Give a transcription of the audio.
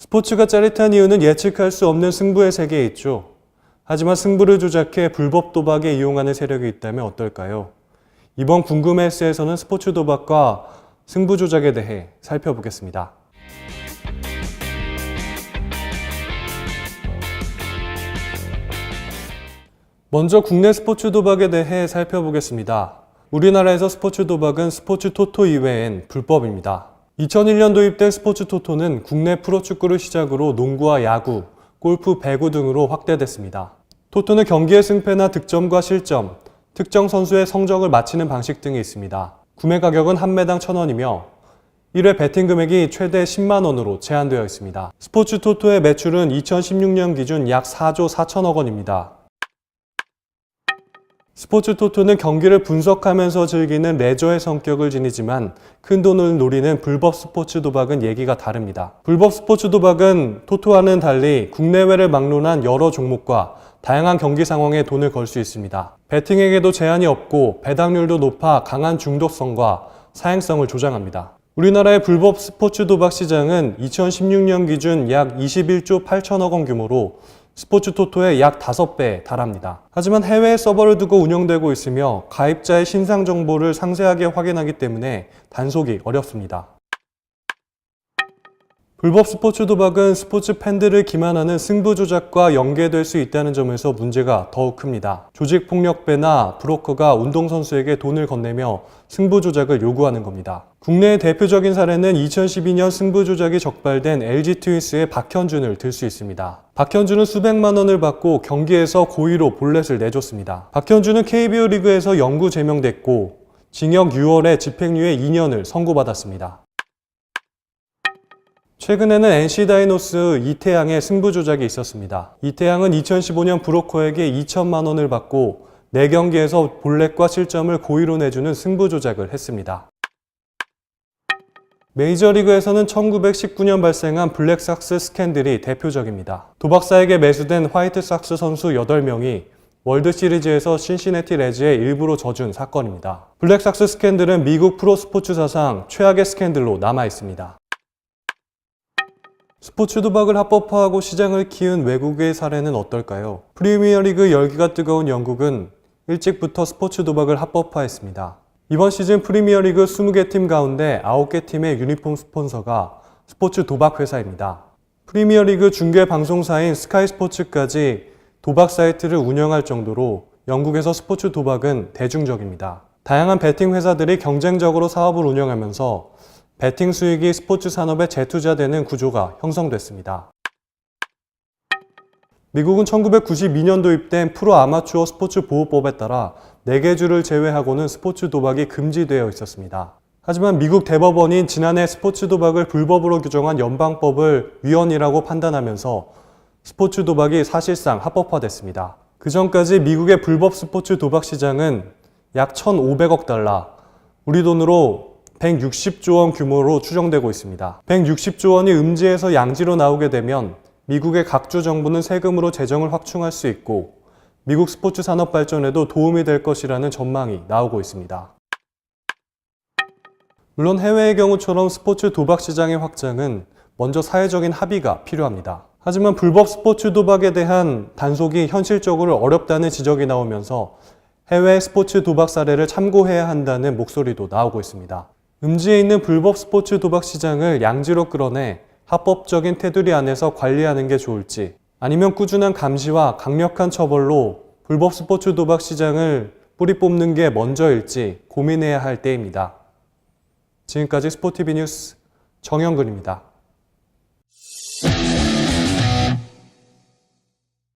스포츠가 짜릿한 이유는 예측할 수 없는 승부의 세계에 있죠. 하지만 승부를 조작해 불법 도박에 이용하는 세력이 있다면 어떨까요? 이번 궁금해스에서는 스포츠 도박과 승부 조작에 대해 살펴보겠습니다. 먼저 국내 스포츠 도박에 대해 살펴보겠습니다. 우리나라에서 스포츠 도박은 스포츠 토토 이외엔 불법입니다. 2001년 도입된 스포츠 토토는 국내 프로축구를 시작으로 농구와 야구, 골프, 배구 등으로 확대됐습니다. 토토는 경기의 승패나 득점과 실점, 특정 선수의 성적을 맞히는 방식 등이 있습니다. 구매 가격은 한 매당 1,000원이며 1회 베팅 금액이 최대 10만 원으로 제한되어 있습니다. 스포츠 토토의 매출은 2016년 기준 약 4조 4천억 원입니다. 스포츠 토토는 경기를 분석하면서 즐기는 레저의 성격을 지니지만 큰 돈을 노리는 불법 스포츠 도박은 얘기가 다릅니다. 불법 스포츠 도박은 토토와는 달리 국내외를 막론한 여러 종목과 다양한 경기 상황에 돈을 걸 수 있습니다. 베팅에게도 제한이 없고 배당률도 높아 강한 중독성과 사행성을 조장합니다. 우리나라의 불법 스포츠 도박 시장은 2016년 기준 약 21조 8천억 원 규모로 스포츠 토토의 약 5배에 달합니다. 하지만 해외에 서버를 두고 운영되고 있으며 가입자의 신상 정보를 상세하게 확인하기 때문에 단속이 어렵습니다. 불법 스포츠 도박은 스포츠 팬들을 기만하는 승부 조작과 연계될 수 있다는 점에서 문제가 더욱 큽니다. 조직폭력배나 브로커가 운동선수에게 돈을 건네며 승부 조작을 요구하는 겁니다. 국내의 대표적인 사례는 2012년 승부 조작이 적발된 LG 트윈스의 박현준을 들 수 있습니다. 박현준은 수백만 원을 받고 경기에서 고의로 볼넷을 내줬습니다. 박현준은 KBO 리그에서 영구 제명됐고 징역 6월에 집행유예 2년을 선고받았습니다. 최근에는 NC 다이노스 이태양의 승부 조작이 있었습니다. 이태양은 2015년 브로커에게 2천만 원을 받고 4경기에서 볼넷과 실점을 고의로 내주는 승부 조작을 했습니다. 메이저리그에서는 1919년 발생한 블랙삭스 스캔들이 대표적입니다. 도박사에게 매수된 화이트삭스 선수 8명이 월드시리즈에서 신시내티 레즈에 일부러 져준 사건입니다. 블랙삭스 스캔들은 미국 프로스포츠 사상 최악의 스캔들로 남아있습니다. 스포츠 도박을 합법화하고 시장을 키운 외국의 사례는 어떨까요? 프리미어리그 열기가 뜨거운 영국은 일찍부터 스포츠 도박을 합법화했습니다. 이번 시즌 프리미어리그 20개 팀 가운데 9개 팀의 유니폼 스폰서가 스포츠 도박 회사입니다. 프리미어리그 중계 방송사인 스카이 스포츠까지 도박 사이트를 운영할 정도로 영국에서 스포츠 도박은 대중적입니다. 다양한 베팅 회사들이 경쟁적으로 사업을 운영하면서 베팅 수익이 스포츠 산업에 재투자되는 구조가 형성됐습니다. 미국은 1992년 도입된 프로 아마추어 스포츠 보호법에 따라 4개 주를 제외하고는 스포츠 도박이 금지되어 있었습니다. 하지만 미국 대법원이 지난해 스포츠 도박을 불법으로 규정한 연방법을 위헌이라고 판단하면서 스포츠 도박이 사실상 합법화됐습니다. 그 전까지 미국의 불법 스포츠 도박 시장은 약 1,500억 달러, 우리 돈으로 160조 원 규모로 추정되고 있습니다. 160조 원이 음지에서 양지로 나오게 되면 미국의 각주 정부는 세금으로 재정을 확충할 수 있고 미국 스포츠 산업 발전에도 도움이 될 것이라는 전망이 나오고 있습니다. 물론 해외의 경우처럼 스포츠 도박 시장의 확장은 먼저 사회적인 합의가 필요합니다. 하지만 불법 스포츠 도박에 대한 단속이 현실적으로 어렵다는 지적이 나오면서 해외 스포츠 도박 사례를 참고해야 한다는 목소리도 나오고 있습니다. 음지에 있는 불법 스포츠 도박 시장을 양지로 끌어내 합법적인 테두리 안에서 관리하는 게 좋을지 아니면 꾸준한 감시와 강력한 처벌로 불법 스포츠 도박 시장을 뿌리 뽑는 게 먼저일지 고민해야 할 때입니다. 지금까지 스포티비 뉴스 정영근입니다.